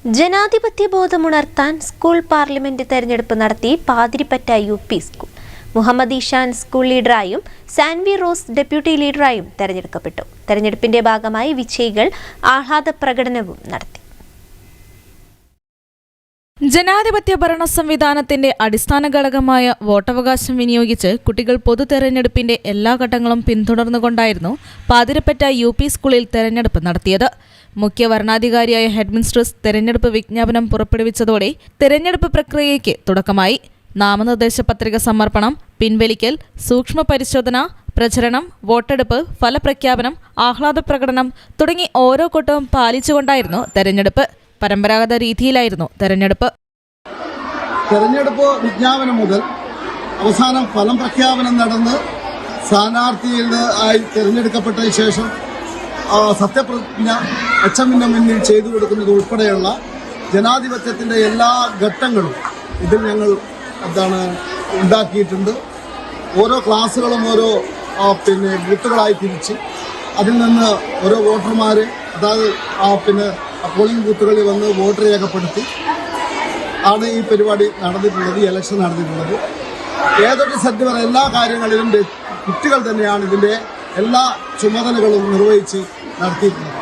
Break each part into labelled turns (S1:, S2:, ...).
S1: ജനാധിപത്യ ബോധമുണർത്താൻ school parliament തെരഞ്ഞെടുപ്പ് നടത്തി Pathirippatta UP school. Muhammad Ishan school ലീഡറായും സാൻവി റോസ് ഡെപ്യൂട്ടി ലീഡറായും തെരഞ്ഞെടുക്കപ്പെട്ടു. തെരഞ്ഞെടുപ്പിന്റെ ഭാഗമായി വിജയികൾ ആഹ്ലാദ പ്രകടനവും നടത്തി.
S2: ജനാധിപത്യ ഭരണ സംവിധാനത്തിന്റെ അടിസ്ഥാന ഘടകമായ വോട്ടവകാശം വിനിയോഗിച്ച് കുട്ടികൾ പൊതു തെരഞ്ഞെടുപ്പിന്റെ എല്ലാ ഘട്ടങ്ങളും പിന്തുടർന്നുകൊണ്ടായിരുന്നു പാതിരപ്പറ്റ UP സ്കൂളിൽ തെരഞ്ഞെടുപ്പ് നടത്തിയത്. മുഖ്യ വരണാധികാരിയായ ഹെഡ്മിസ്ട്രസ് തെരഞ്ഞെടുപ്പ് വിജ്ഞാപനം പുറപ്പെടുവിച്ചതോടെ തെരഞ്ഞെടുപ്പ് പ്രക്രിയയ്ക്ക് തുടക്കമായി. നാമനിർദ്ദേശ പത്രിക സമർപ്പണം, പിൻവലിക്കൽ, സൂക്ഷ്മ പരിശോധന, പ്രചരണം, വോട്ടെടുപ്പ്, ഫലപ്രഖ്യാപനം, ആഹ്ലാദ പ്രകടനം തുടങ്ങി ഓരോ ഘട്ടവും പാലിച്ചുകൊണ്ടായിരുന്നു തെരഞ്ഞെടുപ്പ്. പരമ്പരാഗത രീതിയിലായിരുന്നു തെരഞ്ഞെടുപ്പ്.
S3: തെരഞ്ഞെടുപ്പ് വിജ്ഞാപനം മുതൽ അവസാനം ഫലം പ്രഖ്യാപനം നടന്ന് സ്ഥാനാർത്ഥിയിൽ ആയി തിരഞ്ഞെടുക്കപ്പെട്ടതിന് ശേഷം സത്യപ്രതിജ്ഞ HMന്റെ മുന്നിൽ ചെയ്തു കൊടുക്കുന്നത് ഉൾപ്പെടെയുള്ള ജനാധിപത്യത്തിൻ്റെ എല്ലാ ഘട്ടങ്ങളും ഇതിൽ ഞങ്ങൾ ഉണ്ടാക്കിയിട്ടുണ്ട്. ഓരോ ക്ലാസ്സുകളും ഓരോ ബൂത്തുകളായി തിരിച്ച് അതിൽ നിന്ന് ഓരോ വോട്ടർമാർ അതായത് പോളിംഗ് ബൂത്തുകളിൽ വന്ന് വോട്ട് രേഖപ്പെടുത്തി ആണ് ഈ പരിപാടി നടന്നിട്ടുള്ളത്, ഈ ഇലക്ഷൻ നടന്നിട്ടുള്ളത്. ഏതൊരു സെറ്റ് വരെ എല്ലാ കാര്യങ്ങളിലും കുട്ടികൾ തന്നെയാണ് ഇതിൻ്റെ എല്ലാ ചുമതലകളും നിർവഹിച്ച് നടത്തിയിട്ടുള്ളത്.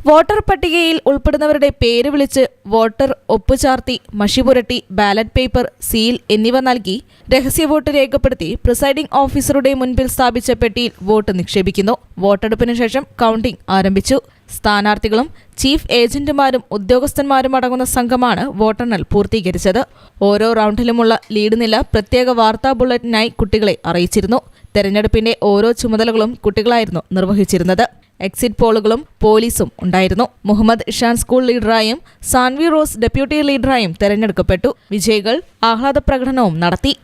S2: വോട്ടർ പട്ടികയിൽ ഉൾപ്പെടുന്നവരുടെ പേര് വിളിച്ച് വോട്ടർ ഒപ്പുചാർത്തി, മഷി പുരട്ടി, ബാലറ്റ് പേപ്പർ, സീൽ എന്നിവ നൽകി രഹസ്യ വോട്ട് രേഖപ്പെടുത്തി പ്രിസൈഡിംഗ് ഓഫീസറുടെ മുൻപിൽ സ്ഥാപിച്ച പെട്ടിയിൽ വോട്ട് നിക്ഷേപിക്കുന്നു. വോട്ടെടുപ്പിന് ശേഷം കൗണ്ടിംഗ് ആരംഭിച്ചു. സ്ഥാനാർത്ഥികളും ചീഫ് ഏജന്റുമാരും ഉദ്യോഗസ്ഥന്മാരും അടങ്ങുന്ന സംഘമാണ് വോട്ടെണ്ണൽ പൂർത്തീകരിച്ചത്. ഓരോ റൗണ്ടിലുമുള്ള ലീഡ് നില പ്രത്യേക വാർത്താ ബുള്ളറ്റിനായി കുട്ടികളെ അറിയിച്ചിരുന്നു. തെരഞ്ഞെടുപ്പിന്റെ ഓരോ ചുമതലകളും കുട്ടികളായിരുന്നു നിർവഹിച്ചിരുന്നത്. എക്സിറ്റ് പോളുകളും പോലീസും ഉണ്ടായിരുന്നു. മുഹമ്മദ് ഇഷാൻ സ്കൂൾ ലീഡറായും സാൻവി റോസ് ഡെപ്യൂട്ടി ലീഡറായും തെരഞ്ഞെടുക്കപ്പെട്ടു. വിജയികൾ ആഹ്ലാദ പ്രകടനവും നടത്തി.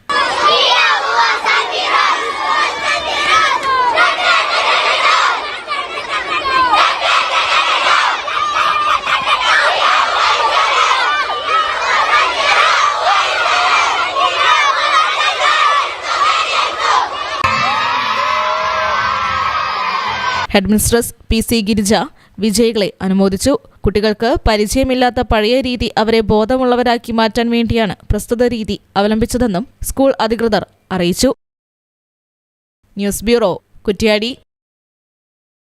S2: ഹെഡ്മിസ്ട്രസ് PC ഗിരിജ വിജയികളെ അനുമോദിച്ചു. കുട്ടികൾക്ക് പരിചയമില്ലാത്ത പഴയ രീതി അവരെ ബോധമുള്ളവരാക്കി മാറ്റാൻ വേണ്ടിയാണ് പ്രസ്തുത രീതി അവലംബിച്ചതെന്നും സ്കൂൾ അധികൃതർ അറിയിച്ചു. News bureau, Kuttiadi.